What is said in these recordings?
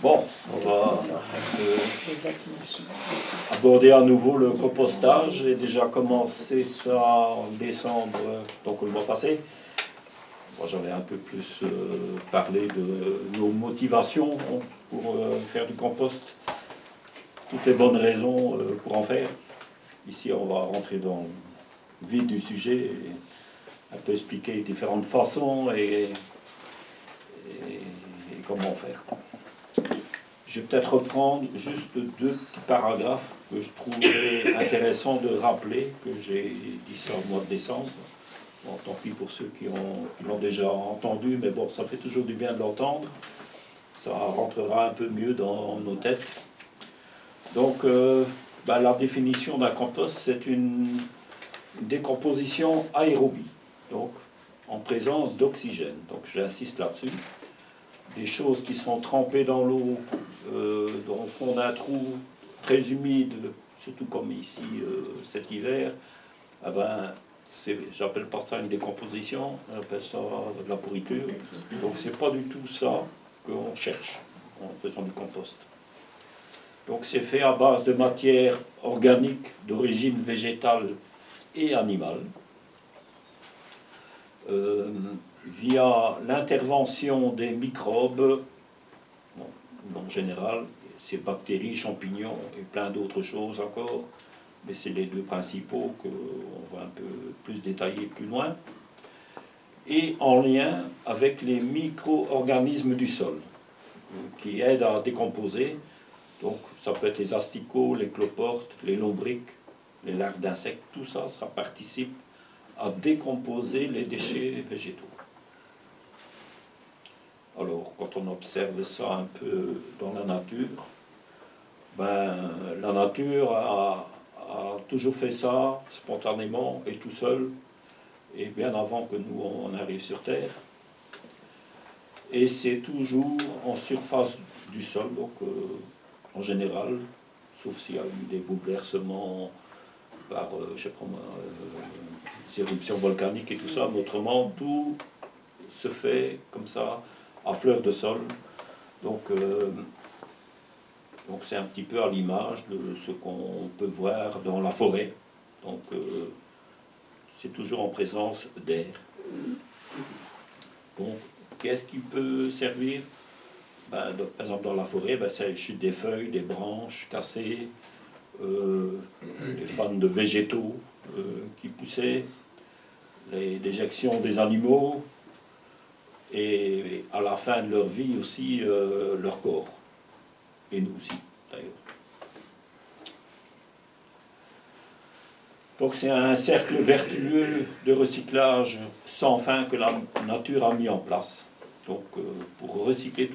Bon, on va aborder à nouveau le compostage. J'ai déjà commencé ça en décembre, donc le mois passé. Moi, j'avais un peu plus parlé de nos motivations pour faire du compost. Toutes les bonnes raisons pour en faire. Ici, on va rentrer dans le vif du sujet et un peu expliquer différentes façons et comment faire. Je vais peut-être reprendre juste deux petits paragraphes que je trouverais intéressant de rappeler, que j'ai dit ça au mois de décembre. Bon, tant pis pour ceux qui l'ont déjà entendu, mais bon, ça fait toujours du bien de l'entendre. Ça rentrera un peu mieux dans nos têtes. Donc, la définition d'un compost, c'est une décomposition aérobie, donc en présence d'oxygène. Donc, j'insiste là-dessus. Des choses qui sont trempées dans l'eau, dans le fond d'un trou très humide, surtout comme ici cet hiver, eh ben, j'appelle pas ça une décomposition, j'appelle ça de la pourriture. Donc c'est pas du tout ça qu'on cherche en faisant du compost. Donc c'est fait à base de matière organique d'origine végétale et animale. Via l'intervention des microbes, en général, c'est bactéries, champignons et plein d'autres choses encore, mais c'est les deux principaux qu'on va un peu plus détailler plus loin, et en lien avec les micro-organismes du sol, qui aident à décomposer. Donc ça peut être les asticots, les cloportes, les lombrics, les larves d'insectes, tout ça, ça participe à décomposer les déchets végétaux. Alors, quand on observe ça un peu dans la nature, la nature a toujours fait ça spontanément et tout seul, et bien avant que nous on arrive sur Terre. Et c'est toujours en surface du sol, donc en général, sauf s'il y a eu des bouleversements par, je sais pas moi, des éruptions volcaniques et tout ça, mais autrement, tout se fait comme ça, à fleur de sol. Donc c'est un petit peu à l'image de ce qu'on peut voir dans la forêt. Donc c'est toujours en présence d'air. Bon, qu'est-ce qui peut servir? Par exemple dans la forêt, c'est la chute des feuilles, des branches cassées, les fans de végétaux qui poussaient, les déjections des animaux, et à la fin de leur vie aussi leur corps, et nous aussi d'ailleurs. Donc c'est un cercle vertueux de recyclage sans fin que la nature a mis en place. Donc pour recycler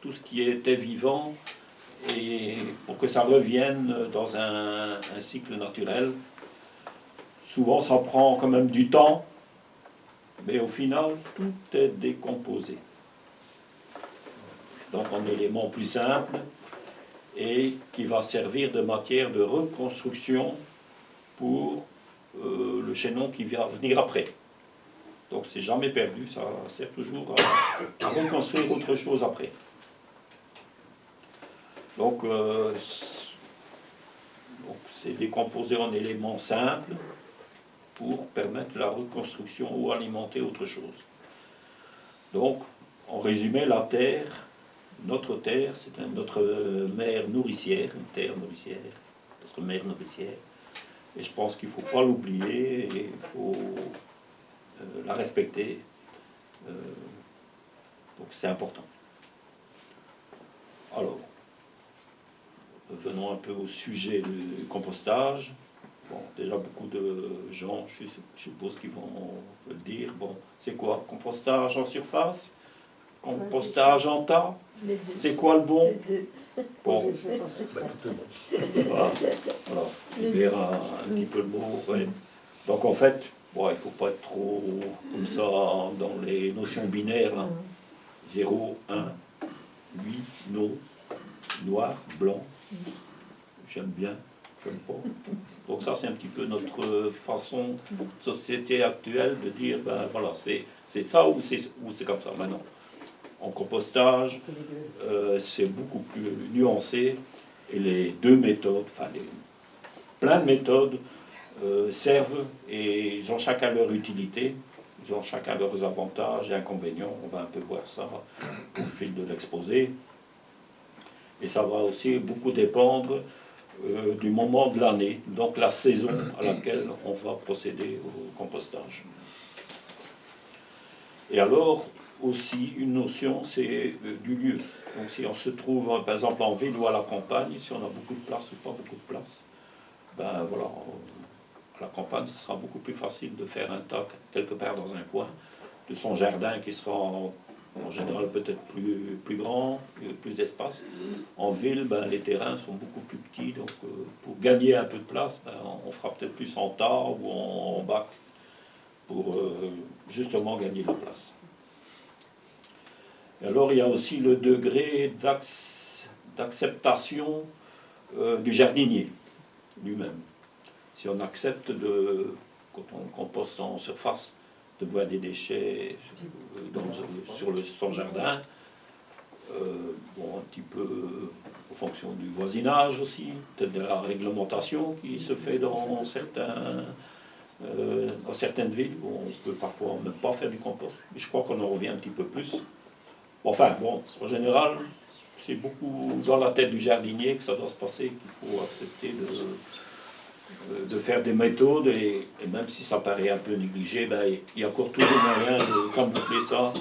tout ce qui était vivant et pour que ça revienne dans un cycle naturel. Souvent ça prend quand même du temps, mais au final, tout est décomposé. Donc un élément plus simple et qui va servir de matière de reconstruction pour le chaînon qui va venir après. Donc c'est jamais perdu, ça sert toujours à reconstruire autre chose après. Donc c'est décomposé en éléments simples pour permettre la reconstruction ou alimenter autre chose. Donc, en résumé, la Terre, notre Terre, c'est notre mère nourricière, une terre nourricière, notre mère nourricière. Et je pense qu'il ne faut pas l'oublier, et il faut la respecter. Donc c'est important. Alors, venons un peu au sujet du compostage. Bon, déjà beaucoup de gens, je suppose qu'ils vont le dire. Bon, c'est quoi? Compostage en surface? Compostage en tas? C'est quoi le bon? Bon, voilà. Je verrai un petit peu le mot. Ouais. Donc en fait, bon, il ne faut pas être trop comme ça dans les notions binaires. Hein. 0, 1, oui, non, noir, blanc. J'aime bien. Donc ça c'est un petit peu notre façon de société actuelle de dire voilà c'est ça ou c'est comme ça. Maintenant En compostage, c'est beaucoup plus nuancé et les deux méthodes, plein de méthodes servent et ils ont chacun leur utilité, ils ont chacun leurs avantages et inconvénients. On va un peu voir ça au fil de l'exposé. Et ça va aussi beaucoup dépendre du moment de l'année, donc la saison à laquelle on va procéder au compostage. Et alors, aussi, une notion, c'est du lieu. Donc si on se trouve, par exemple, en ville ou à la campagne, si on a beaucoup de place ou pas beaucoup de place, ben voilà, à la campagne, ce sera beaucoup plus facile de faire un tas quelque part dans un coin, de son jardin qui sera en général peut-être plus grand, plus d'espace. En ville, ben, les terrains sont beaucoup plus petits, donc pour gagner un peu de place, ben, on fera peut-être plus en tas ou en bac pour justement gagner de la place. Et alors il y a aussi le degré d'acceptation du jardinier lui-même. Si on accepte quand on composte en surface, de voir des déchets sur son jardin, bon, un petit peu en fonction du voisinage aussi, peut-être de la réglementation qui se fait dans certaines villes où on peut parfois même pas faire du compost. Mais je crois qu'on en revient un petit peu plus. Enfin, bon, en général, c'est beaucoup dans la tête du jardinier que ça doit se passer, qu'il faut accepter de faire des méthodes, et même si ça paraît un peu négligé, ben, il y a encore toujours moyen de camoufler ça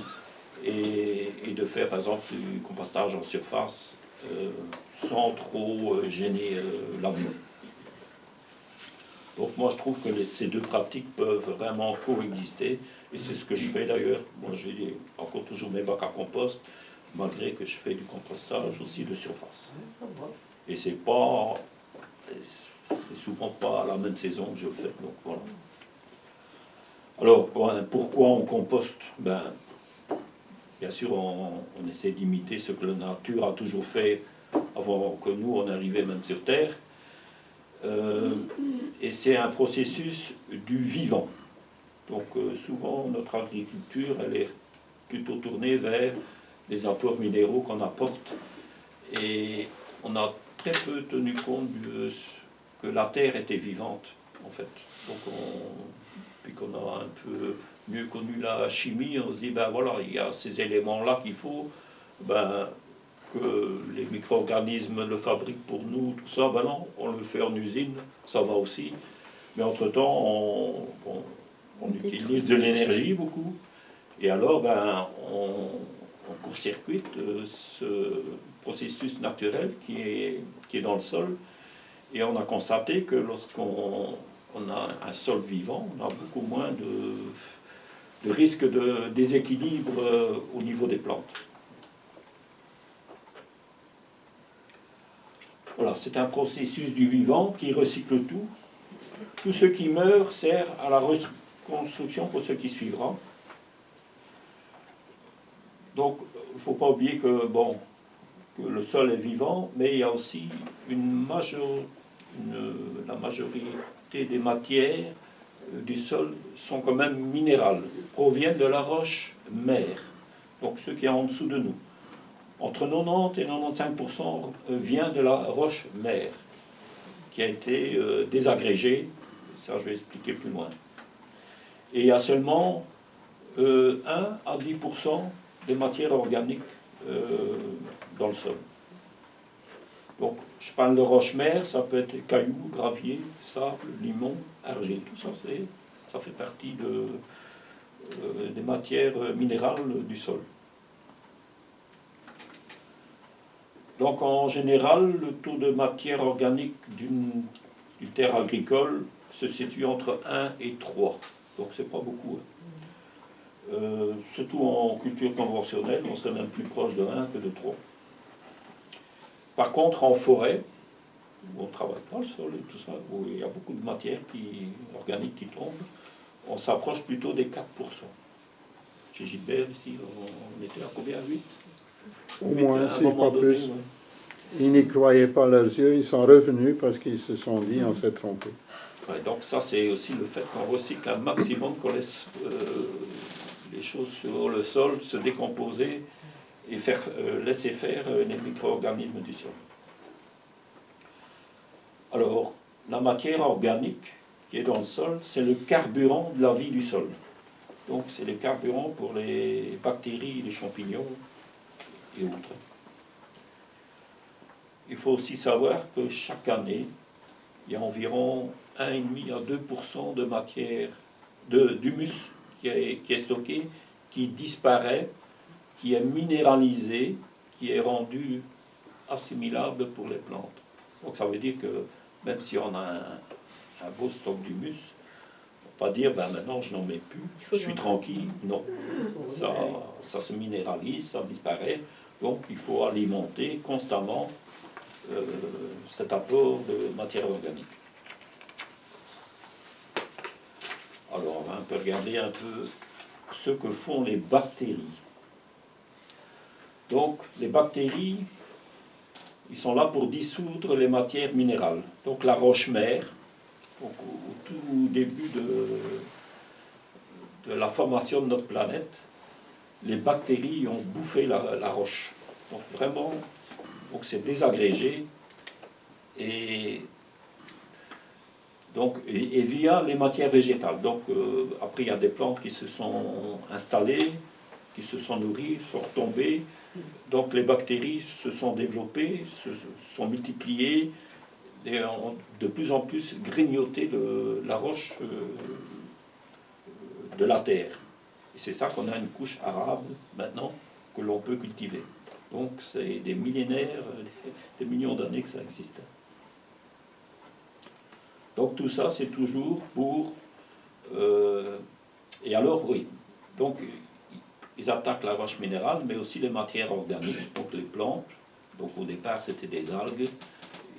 et de faire, par exemple, du compostage en surface sans trop gêner la vue. Donc moi je trouve que ces deux pratiques peuvent vraiment coexister, et c'est ce que je fais d'ailleurs. Moi j'ai encore toujours mes bacs à compost, malgré que je fais du compostage aussi de surface. Et c'est souvent pas à la même saison que je le fais. Donc voilà. Alors pourquoi on composte? Ben, bien sûr on essaie d'imiter ce que la nature a toujours fait avant que nous on arrivait même sur Terre. Et c'est un processus du vivant. Donc souvent notre agriculture elle est plutôt tournée vers les apports minéraux qu'on apporte, et on a très peu tenu compte que la terre était vivante en fait. Donc puis qu'on a un peu mieux connu la chimie, on se dit ben voilà, il y a ces éléments là qu'il faut, ben que les micro-organismes le fabriquent pour nous, tout ça, ben non, on le fait en usine, ça va aussi. Mais entre-temps, on utilise de l'énergie beaucoup. Et alors, ben, on court-circuite ce processus naturel qui est dans le sol. Et on a constaté que lorsqu'on a un sol vivant, on a beaucoup moins de risque de déséquilibre au niveau des plantes. Voilà, c'est un processus du vivant qui recycle tout. Tout ce qui meurt sert à la reconstruction pour ce qui suivra. Donc, il ne faut pas oublier que, bon, que le sol est vivant, mais il y a aussi la majorité des matières du sol sont quand même minérales, proviennent de la roche mère, donc ce qui est en dessous de nous. Entre 90 et 95% vient de la roche mère, qui a été désagrégée, ça je vais expliquer plus loin. Et il y a seulement 1 à 10% de matière organique dans le sol. Donc, je parle de roche-mère, ça peut être cailloux, gravier, sable, limon, argile. Tout ça, ça fait partie des matières minérales du sol. Donc, en général, le taux de matière organique d'une terre agricole se situe entre 1 et 3. Donc, c'est pas beaucoup. Surtout en culture conventionnelle, on serait même plus proche de 1 que de 3. Par contre, en forêt, où on travaille pas le sol et tout ça, où il y a beaucoup de matière organique qui tombe, on s'approche plutôt des 4%. Chez Gilbert, ici, on était à combien? 8? Au moins, si pas plus. Ouais. Ils n'y croyaient pas leurs yeux, ils sont revenus parce qu'ils se sont dit on s'est trompé. Ouais, donc ça, c'est aussi le fait qu'on recycle un maximum, qu'on laisse les choses sur le sol se décomposer et laisser faire les micro-organismes du sol. Alors, la matière organique qui est dans le sol, c'est le carburant de la vie du sol. Donc, c'est le carburant pour les bactéries, les champignons et autres. Il faut aussi savoir que chaque année, il y a environ 1,5 à 2% de matière, d'humus qui est stocké, qui disparaît, qui est minéralisé, qui est rendu assimilable pour les plantes. Donc ça veut dire que même si on a un beau stock d'humus, on ne va pas dire ben maintenant je n'en mets plus, je suis tranquille. Non, ça se minéralise, ça disparaît. Donc il faut alimenter constamment cet apport de matière organique. Alors on va un peu regarder un peu ce que font les bactéries. Donc les bactéries, ils sont là pour dissoudre les matières minérales. Donc la roche-mère, au tout début de la formation de notre planète, les bactéries ont bouffé la roche. Donc vraiment, donc c'est désagrégé et via les matières végétales. Donc après il y a des plantes qui se sont installées, qui se sont nourries, sont retombées. Donc les bactéries se sont développées, se sont multipliées et ont de plus en plus grignoté la roche de la terre. Et c'est ça qu'on a une couche arable maintenant que l'on peut cultiver. Donc c'est des millénaires, des millions d'années que ça existe. Donc tout ça c'est toujours pour... et alors oui, donc ils attaquent la roche minérale, mais aussi les matières organiques, donc les plantes. Donc au départ c'était des algues,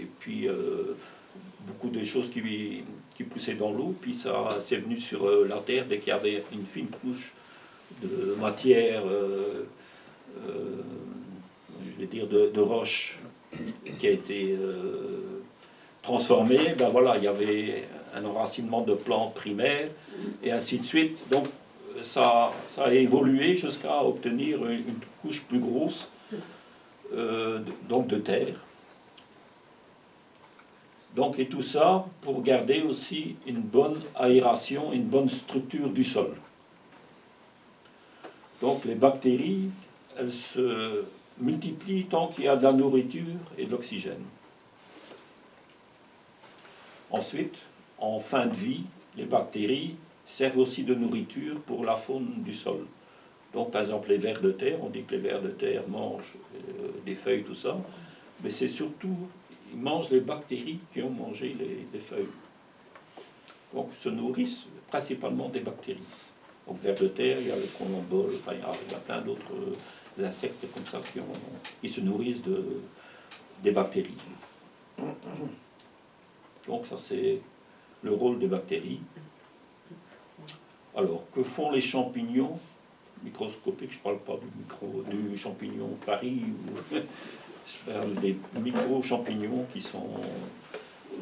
et puis beaucoup de choses qui poussaient dans l'eau, puis ça c'est venu sur la terre dès qu'il y avait une fine couche de matière, je vais dire de roche qui a été transformée. Ben voilà, il y avait un enracinement de plantes primaires, et ainsi de suite. Donc ça a évolué jusqu'à obtenir une couche plus grosse donc de terre. Donc, et tout ça pour garder aussi une bonne aération, une bonne structure du sol. Donc les bactéries, elles se multiplient tant qu'il y a de la nourriture et de l'oxygène. Ensuite, en fin de vie, les bactéries servent aussi de nourriture pour la faune du sol. Donc par exemple les vers de terre, on dit que les vers de terre mangent des feuilles, tout ça, mais c'est surtout, ils mangent les bactéries qui ont mangé les feuilles. Donc ils se nourrissent principalement des bactéries. Donc vers de terre, il y a le colombole, enfin il y a plein d'autres insectes comme ça qui se nourrissent des bactéries. Donc ça c'est le rôle des bactéries. Alors, que font les champignons microscopiques? Je ne parle pas du champignon Paris, je parle des micro-champignons qui sont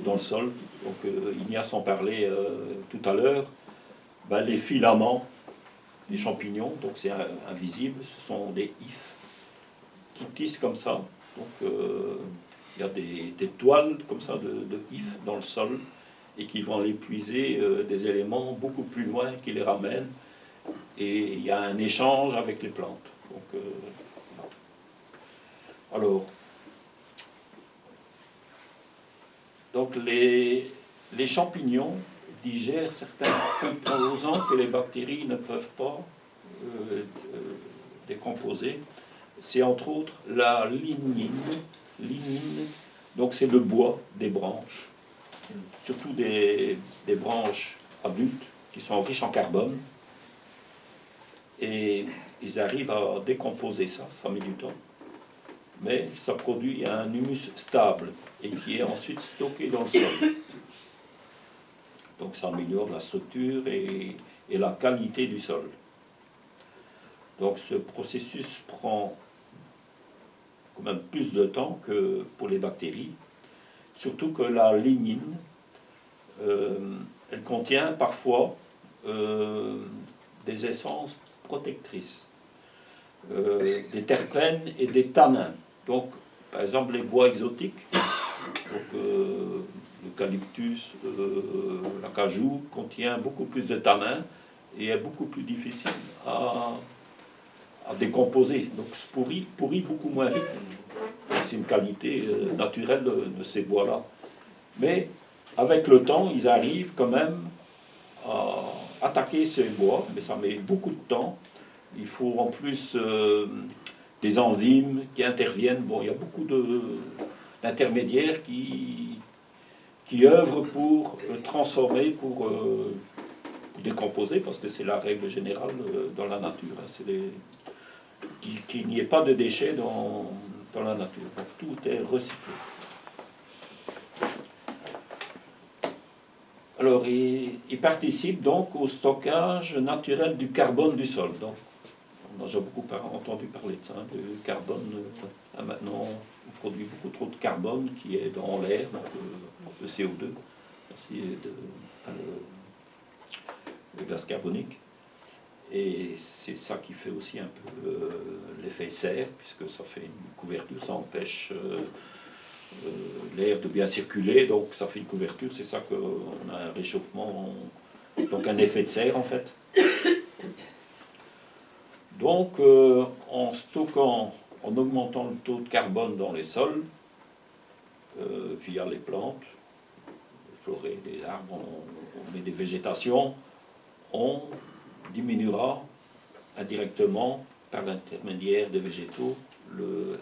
dans le sol. Donc Ignace en parlait tout à l'heure. Ben, les filaments des champignons, donc c'est invisible, ce sont des ifs qui tissent comme ça. Donc il y a des toiles comme ça de ifs dans le sol, et qui vont aller puiser des éléments beaucoup plus loin qui les ramènent, et il y a un échange avec les plantes. Donc, alors, donc les champignons digèrent certains composants que les bactéries ne peuvent pas décomposer. C'est entre autres la lignine. Donc c'est le bois des branches, surtout des branches adultes qui sont riches en carbone, et ils arrivent à décomposer ça met du temps, mais ça produit un humus stable et qui est ensuite stocké dans le sol. Donc ça améliore la structure et la qualité du sol. Donc ce processus prend quand même plus de temps que pour les bactéries, surtout que la lignine, elle contient parfois des essences protectrices. des terpènes et des tanins. Donc, par exemple, les bois exotiques, l'eucalyptus, l'acajou, contient beaucoup plus de tanins et est beaucoup plus difficile à décomposer. Donc, se pourrit beaucoup moins vite. C'est une qualité naturelle de ces bois-là. Mais avec le temps, ils arrivent quand même à attaquer ces bois, mais ça met beaucoup de temps. Il faut en plus des enzymes qui interviennent. Bon, il y a beaucoup d'intermédiaires qui œuvrent pour transformer, pour décomposer, parce que c'est la règle générale dans la nature. C'est qu'il n'y ait pas de déchets dans la nature. Donc, tout est recyclé. Alors, il participe donc au stockage naturel du carbone du sol. Donc, on a déjà beaucoup entendu parler de ça, du carbone. Maintenant, on produit beaucoup trop de carbone qui est dans l'air, donc le CO2, le gaz carbonique. Et c'est ça qui fait aussi un peu l'effet serre, puisque ça fait une couverture, ça empêche l'air de bien circuler, donc ça fait une couverture, c'est ça qu'on a un réchauffement, donc un effet de serre en fait. Donc en stockant, en augmentant le taux de carbone dans les sols, via les plantes, les forêts, les arbres, on met des végétations, on diminuera indirectement par l'intermédiaire des végétaux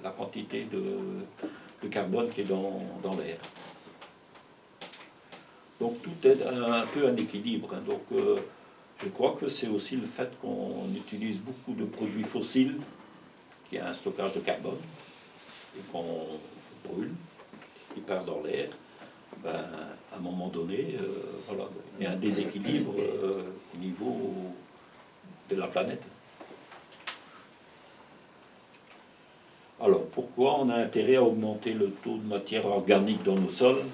la quantité de carbone qui est dans l'air. Donc tout est un peu un équilibre. Hein. Donc je crois que c'est aussi le fait qu'on utilise beaucoup de produits fossiles, qui a un stockage de carbone, et qu'on brûle, qui part dans l'air. Ben, à un moment donné, voilà, il y a un déséquilibre au niveau de la planète. Alors, pourquoi on a intérêt à augmenter le taux de matière organique dans nos sols?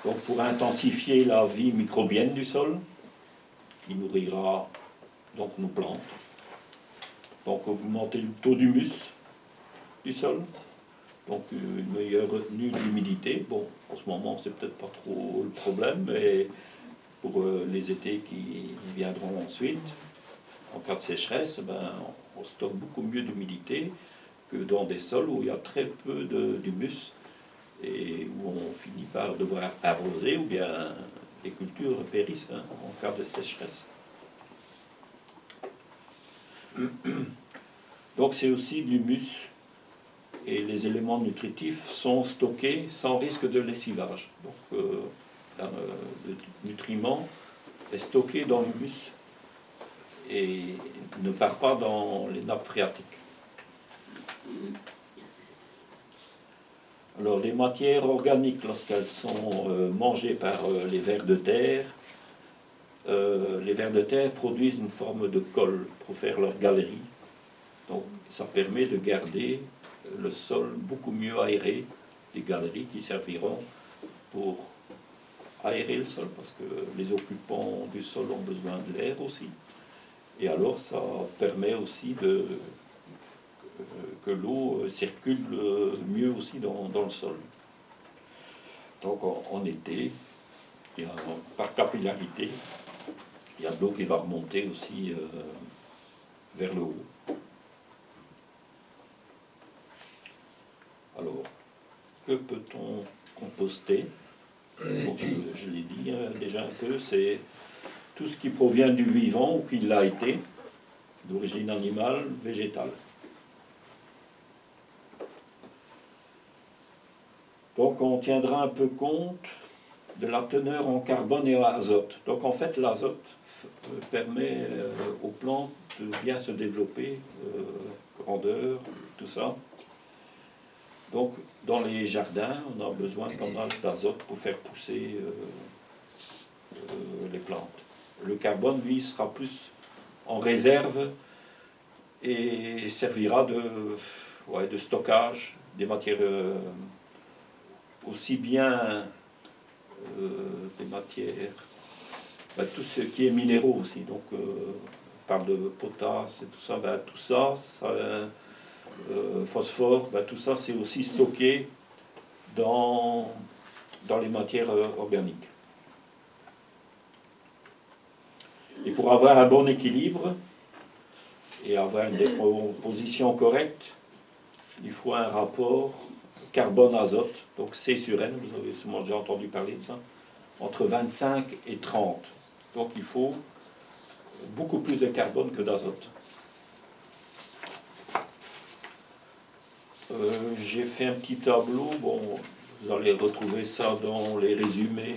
Donc, pour intensifier la vie microbienne du sol, qui nourrira donc nos plantes. Donc, augmenter le taux d'humus du sol. Donc, une meilleure retenue de l'humidité. Bon, en ce moment, c'est peut-être pas trop le problème, mais pour les étés qui viendront ensuite, en cas de sécheresse, ben, on stocke beaucoup mieux d'humidité que dans des sols où il y a très peu d'humus et où on finit par devoir arroser ou bien les cultures périssent hein, en cas de sécheresse. Donc c'est aussi de l'humus et les éléments nutritifs sont stockés sans risque de lessivage. Donc le nutriment est stocké dans l'humus et ne part pas dans les nappes phréatiques. Alors les matières organiques, lorsqu'elles sont mangées par les vers de terre, les vers de terre produisent une forme de colle pour faire leur galerie. Donc ça permet de garder le sol beaucoup mieux aéré, des galeries qui serviront pour aérer le sol, parce que les occupants du sol ont besoin de l'air aussi. Et alors ça permet aussi que l'eau circule mieux aussi dans le sol. Donc en été, il y a, par capillarité, il y a de l'eau qui va remonter aussi vers le haut. Alors, que peut-on composter? Bon, je l'ai dit déjà un peu, c'est tout ce qui provient du vivant ou qui l'a été, d'origine animale, végétale. Donc on tiendra un peu compte de la teneur en carbone et en azote. Donc en fait l'azote permet aux plantes de bien se développer, grandeur, tout ça. Donc dans les jardins, on a besoin de pas mal d'azote pour faire pousser les plantes. Le carbone, lui, sera plus en réserve et servira de stockage des matières, aussi bien des matières, tout ce qui est minéraux aussi, donc parle de potasse et tout ça, phosphore, tout ça c'est aussi stocké dans les matières organiques. Et pour avoir un bon équilibre et avoir une décomposition correcte, il faut un rapport carbone-azote, donc C sur N, vous avez sûrement déjà entendu parler de ça, entre 25 et 30. Donc il faut beaucoup plus de carbone que d'azote. J'ai fait un petit tableau, bon, vous allez retrouver ça dans les résumés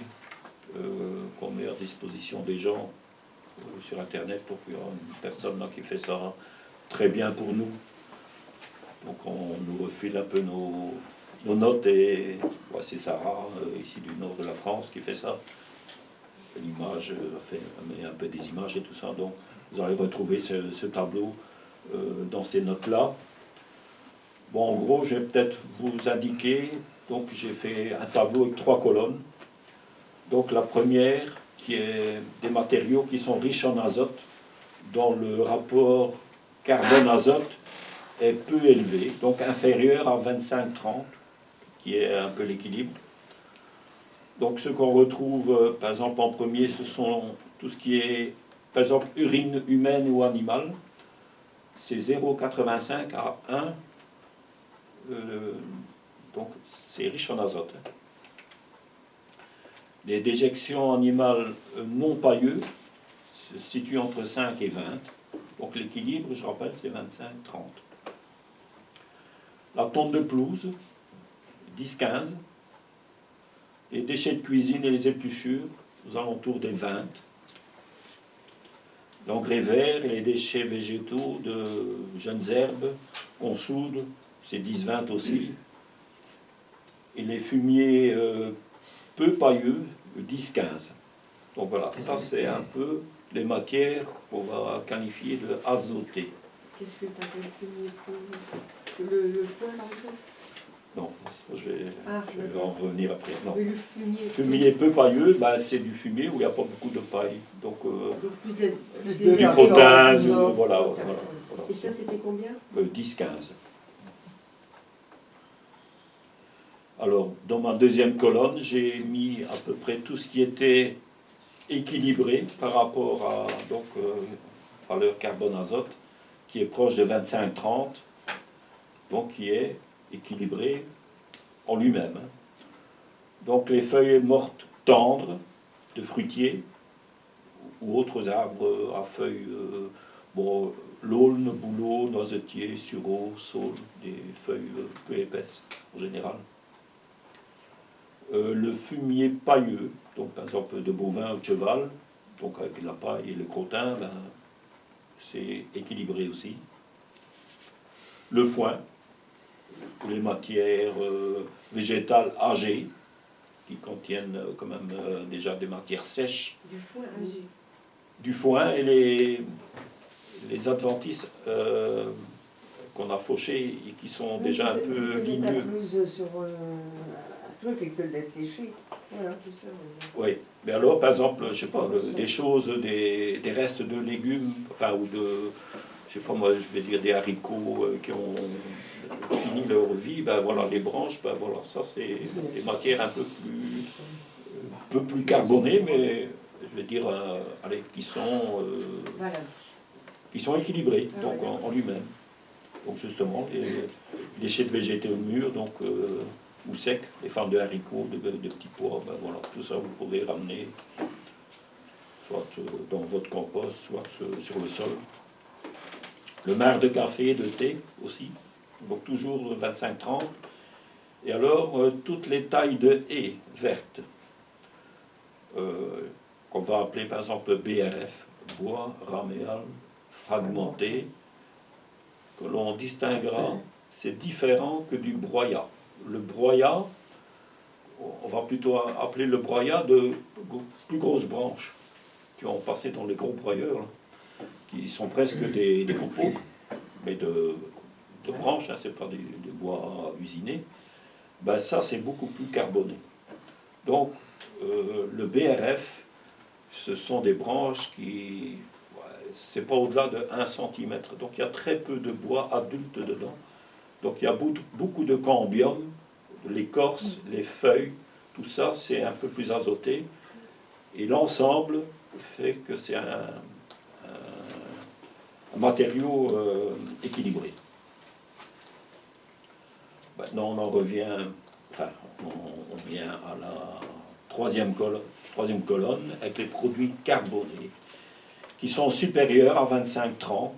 qu'on met à disposition des gens sur Internet, donc il y a une personne là qui fait ça très bien pour nous. Donc on nous refile un peu nos notes et voici Sarah, ici du nord de la France, qui fait ça. L'image, met un peu des images et tout ça, donc vous allez retrouver ce tableau dans ces notes-là. Bon, en gros, je vais peut-être vous indiquer, donc j'ai fait un tableau avec 3 colonnes. Donc la première, qui est des matériaux qui sont riches en azote, dont le rapport carbone-azote est peu élevé, donc inférieur à 25-30, qui est un peu l'équilibre. Donc ce qu'on retrouve, par exemple, en premier, ce sont tout ce qui est, par exemple, urine humaine ou animale. C'est 0,85 à 1. Donc c'est riche en azote. Les déjections animales non pailleuses se situent entre 5 et 20. Donc l'équilibre, je rappelle, c'est 25-30. La tonte de pelouse, 10-15. Les déchets de cuisine et les épluchures, aux alentours des 20. L'engrais vert et les déchets végétaux de jeunes herbes qu'on soude, c'est 10-20 aussi. Et les fumiers peu pailleux, 10-15. Donc voilà, ça c'est un peu les matières qu'on va qualifier de azotées. Qu'est-ce que tu appelles fumier peu? Le foin, par exemple? Non, je vais en revenir après. Non. Mais le fumier peu pailleux, c'est du fumier où il n'y a pas beaucoup de paille. Donc plus du crottin, voilà. Et ça, c'était combien? 10-15. Alors, dans ma deuxième colonne, j'ai mis à peu près tout ce qui était équilibré par rapport à valeur carbone-azote, qui est proche de 25-30, donc qui est équilibré en lui-même. Donc les feuilles mortes tendres de fruitiers ou autres arbres à feuilles, l'aulne, bouleau, noisetier, sureau, saule, des feuilles peu épaisses en général. Le fumier pailleux, donc par exemple de bovin ou de cheval, donc avec la paille et le crottin, c'est équilibré aussi. Le foin, les matières végétales âgées, qui contiennent quand même déjà des matières sèches. Du foin âgé. Du foin et les adventices qu'on a fauchés et qui sont déjà un peu ligneux. Sur un truc et que le laisse sécher. Voilà, tout ça. Oui, mais alors par exemple, je sais pas, des choses, des restes de légumes, ou de, je sais pas moi, je vais dire des haricots qui ont fini leur vie, voilà, les branches, voilà, ça c'est des matières un peu plus carbonées, mais je vais dire, qui sont équilibrées, donc en lui-même. Donc justement, les déchets de végétaux mûrs, donc ou secs, les feuilles de haricots, de petits pois, voilà, tout ça vous pouvez ramener soit dans votre compost, soit sur le sol. Le marc de café, de thé aussi, donc toujours 25-30. Et alors, toutes les tailles de haies vertes, qu'on va appeler par exemple BRF, bois raméal fragmenté, que l'on distinguera, c'est différent que du broyat. Le broyat, on va plutôt appeler le broyat de plus grosses branches qui ont passé dans les gros broyeurs, là, qui sont presque des copeaux, mais de branches, hein, c'est pas des bois usinés. Ça c'est beaucoup plus carboné. Donc le BRF, ce sont des branches qui c'est pas au-delà de 1 cm. Donc il y a très peu de bois adulte dedans. Donc il y a beaucoup de cambium, l'écorce, les feuilles, tout ça c'est un peu plus azoté. Et l'ensemble fait que c'est un matériau équilibré. Maintenant on en revient, enfin on vient à la troisième colonne avec les produits carbonés qui sont supérieurs à 25-30,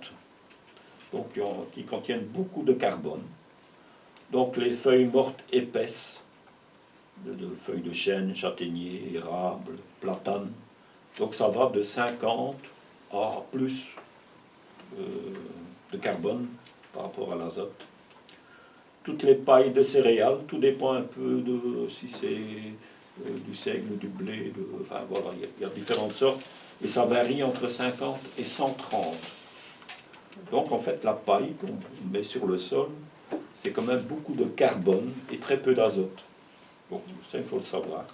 donc qui contiennent beaucoup de carbone. Donc les feuilles mortes épaisses, de feuilles de chêne, châtaignier, érable, platane, donc ça va de 50 à plus de carbone par rapport à l'azote. Toutes les pailles de céréales, tout dépend un peu de si c'est du seigle ou du blé, enfin voilà, il y a différentes sortes, et ça varie entre 50 et 130. Donc en fait la paille qu'on met sur le sol, c'est quand même beaucoup de carbone et très peu d'azote. Donc ça il faut le savoir.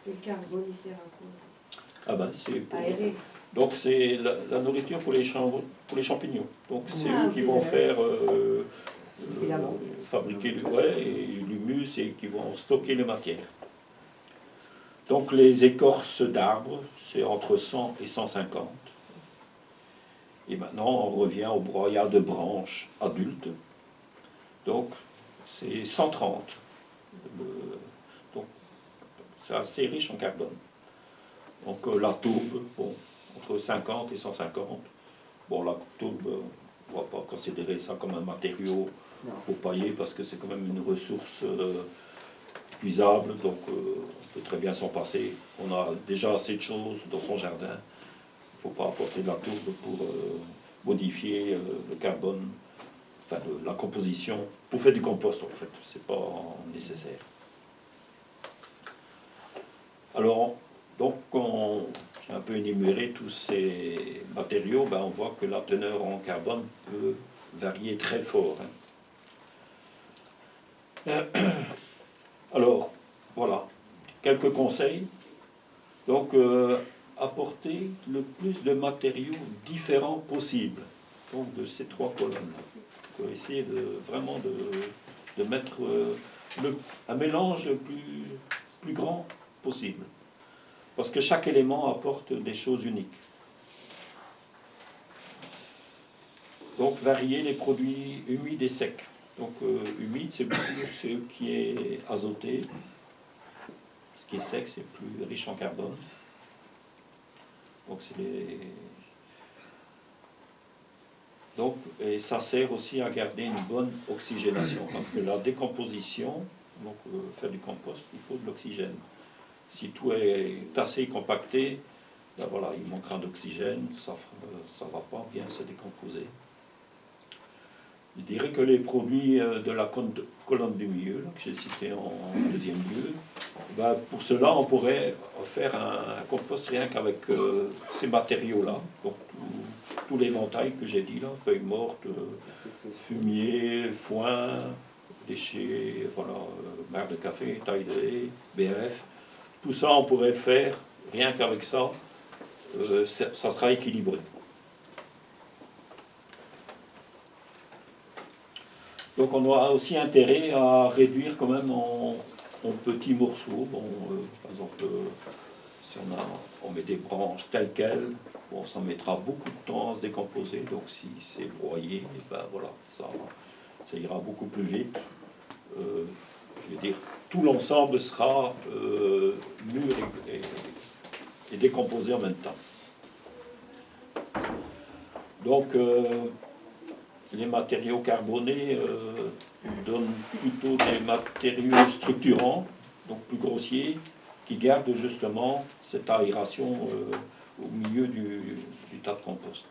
Le carbone il sert à quoi? Ah ben c'est Aérer. donc c'est la nourriture pour les champignons. Donc c'est eux qui ok, vont ouais. faire Évidemment. fabriquer et l'humus et qui vont stocker les matières. Donc les écorces d'arbres, c'est entre 100 et 150. Et maintenant on revient au broyat de branches adultes. Donc c'est 130. Donc c'est assez riche en carbone. Donc la tourbe, bon, entre 50 et 150. Bon, la tourbe, on ne va pas considérer ça comme un matériau pour pailler parce que c'est quand même une ressource épuisable, donc on peut très bien s'en passer. On a déjà assez de choses dans son jardin. Il ne faut pas apporter de la tourbe pour modifier le carbone, enfin la composition, pour faire du compost en fait, c'est pas nécessaire. Alors, donc j'ai un peu énuméré tous ces matériaux, ben, on voit que la teneur en carbone peut varier très fort. Hein. Alors, voilà, quelques conseils. Donc, apporter le plus de matériaux différents possible. Donc, de ces 3 colonnes-là. Il faut essayer vraiment de mettre un mélange le plus grand possible. Parce que chaque élément apporte des choses uniques. Donc, varier les produits humides et secs. Donc, humide, c'est plus ce qui est azoté. Ce qui est sec, c'est plus riche en carbone. Donc, Donc, et ça sert aussi à garder une bonne oxygénation. Parce que la décomposition, donc faire du compost, il faut de l'oxygène. Si tout est tassé, compacté, ben voilà, il manquera d'oxygène, ça ne va pas bien se décomposer. Je dirais que les produits de la colonne du milieu, là, que j'ai cité en deuxième lieu, ben pour cela, on pourrait faire un compost rien qu'avec ces matériaux-là. Donc tout l'éventail que j'ai dit là, feuilles mortes, fumier, foin, déchets, voilà, marc de café, taille de haie, BRF. Tout ça, on pourrait le faire, rien qu'avec ça, ça sera équilibré. Donc on aura aussi intérêt à réduire quand même en petits morceaux. Bon, par exemple, si on met des branches telles quelles, bon, ça mettra beaucoup de temps à se décomposer. Donc si c'est broyé, ben voilà, ça ira beaucoup plus vite. Je veux dire, tout l'ensemble sera mûr et décomposé en même temps. Donc, les matériaux carbonés donnent plutôt des matériaux structurants, donc plus grossiers, qui gardent justement cette aération au milieu du tas de compost.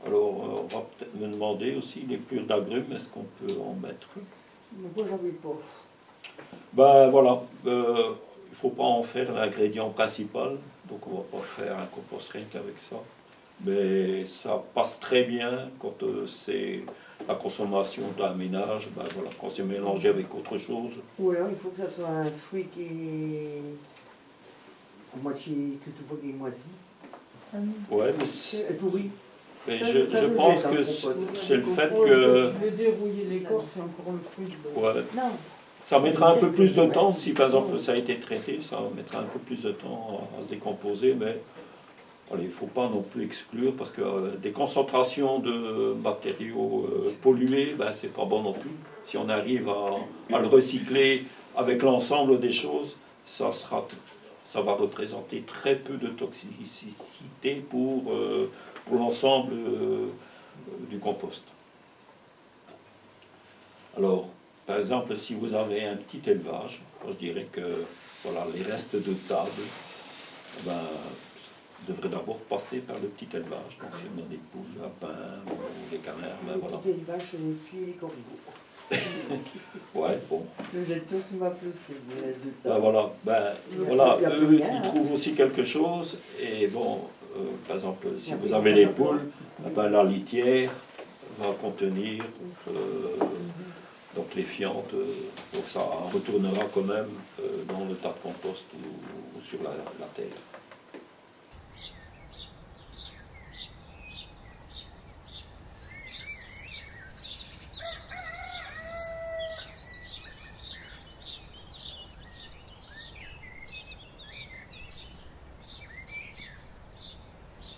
Alors, on va peut-être me demander aussi, les purs d'agrumes, est-ce qu'on peut en mettre? Moi, j'en veux pas. Ben voilà, il ne faut pas en faire l'ingrédient principal, donc on ne va pas faire un compost rien qu'avec ça. Mais ça passe très bien quand c'est la consommation d'un ménage, ben voilà, quand c'est mélangé avec autre chose. Ou alors il faut que ça soit un fruit qui est à moitié, que tu vois qui est moisi. Ouais, mais C'est pourri. mais Ça, je ça nous pense gêne, que hein, c'est le fait Ouais, que... Je vais dérouiller l'écorce, c'est encore un truc. Ouais, Non. ça mettra un peu plus de temps, si par exemple ça a été traité, ça mettra un peu plus de temps à se décomposer, mais allez, il ne faut pas non plus exclure, parce que des concentrations de matériaux pollués, ben, c'est pas bon non plus. Si on arrive à le recycler avec l'ensemble des choses, ça va représenter très peu de toxicité pour l'ensemble du compost. Alors, par exemple, si vous avez un petit élevage, je dirais que voilà, les restes de table ben, devraient d'abord passer par le petit élevage. Donc, si on a des poules, lapins ou des canards, ben Le voilà. petit élevage, c'est les filles et les corbeaux. Ouais, bon. Vous êtes sûr qu'il va pousser les résultats. Ben voilà, Il y a voilà, plus eux, rien, ils hein. trouvent aussi quelque chose. Et bon, par exemple, si Il y a vous plus avez rien les à voir. poules, ben, la litière va contenir donc les fientes, donc ça retournera quand même dans le tas de compost ou sur la terre.